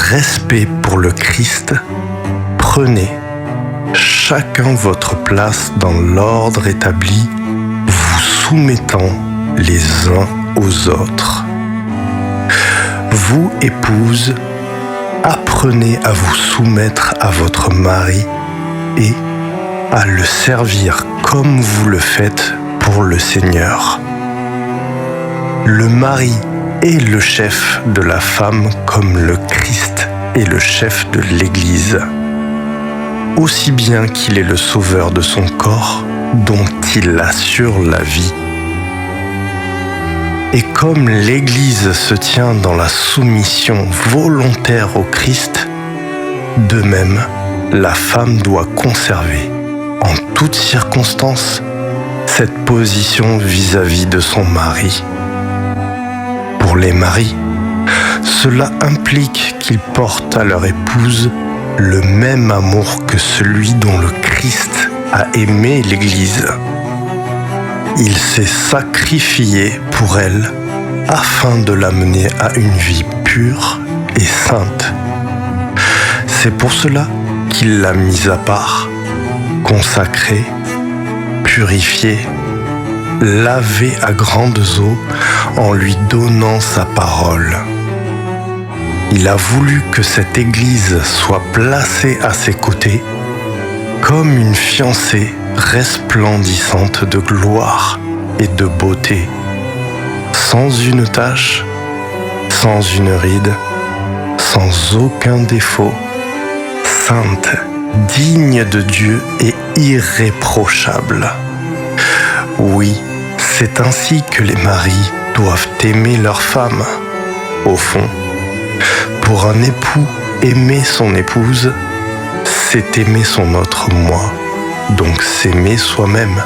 respect pour le Christ, prenez chacun votre place dans l'ordre établi, vous soumettant les uns aux autres. Vous, épouses, apprenez à vous soumettre à votre mari et à le servir comme vous le faites pour le Seigneur. Le mari est le chef de la femme comme le Christ est le chef de l'Église. Aussi bien qu'il est le sauveur de son corps, dont il assure la vie. Et comme l'Église se tient dans la soumission volontaire au Christ, de même, la femme doit conserver, en toutes circonstances, cette position vis-à-vis de son mari. Pour les maris, cela implique qu'ils portent à leur épouse le même amour que celui dont le Christ a aimé l'Église. Il s'est sacrifié pour elle afin de l'amener à une vie pure et sainte. C'est pour cela qu'il l'a mise à part, consacrée, purifiée, lavée à grandes eaux en lui donnant sa parole. Il a voulu que cette Église soit placée à ses côtés comme une fiancée resplendissante de gloire et de beauté, sans une tache, sans une ride, sans aucun défaut, sainte, digne de Dieu et irréprochable. Oui, c'est ainsi que les maris doivent aimer leur femme. Au fond, pour un époux, aimer son épouse, c'est aimer son autre moi, donc s'aimer soi-même.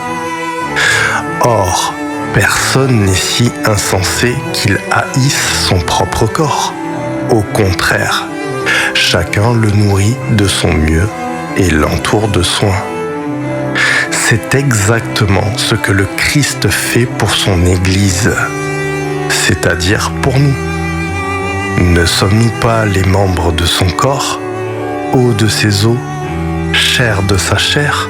Or, personne n'est si insensé qu'il haïsse son propre corps. Au contraire, chacun le nourrit de son mieux et l'entoure de soins. C'est exactement ce que le Christ fait pour son Église, c'est-à-dire pour nous. Ne sommes-nous pas les membres de son corps, os de ses os, chair de sa chair?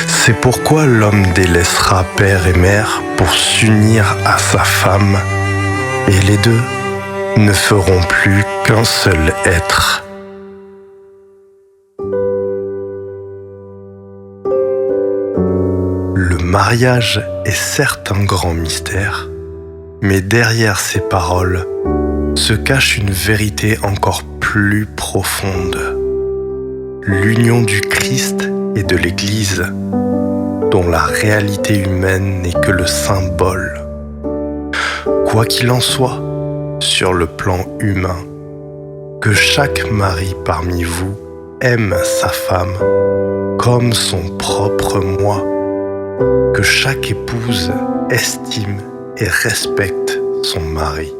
C'est pourquoi l'homme délaissera père et mère pour s'unir à sa femme, et les deux ne feront plus qu'un seul être. Le mariage est certes un grand mystère, mais derrière ces paroles se cache une vérité encore plus profonde. L'union du Christ et de l'Église, dont la réalité humaine n'est que le symbole. Quoi qu'il en soit, sur le plan humain, que chaque mari parmi vous aime sa femme comme son propre moi, que chaque épouse estime et respecte son mari.